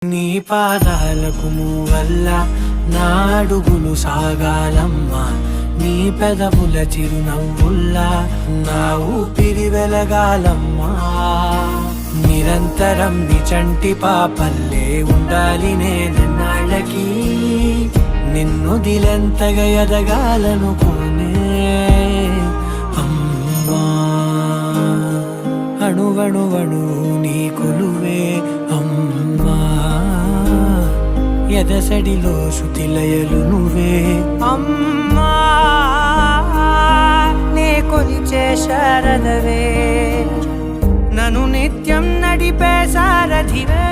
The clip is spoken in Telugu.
నీ పాదాలకు మూవల్ల నా అడుగులు సాగాలమ్మా, నీ పెదవుల చిరునవ్వుల్లా నా ఊపిరి వెలగాలమ్మా. నిరంతరం నీ చంటి పాపల్లే ఉండాలి నేనన్నాళ్ళకి, నిన్ను దిలెంతగా ఎదగాలనుకోనే అమ్మా. అణువణువణు నీ కొలువే అమ్మా, ఎదసడిలో శృతిలయలు నువ్వే అమ్మా. నే కొలిచే శారదవే, నన్ను నిత్యం నడిపే సారథివే.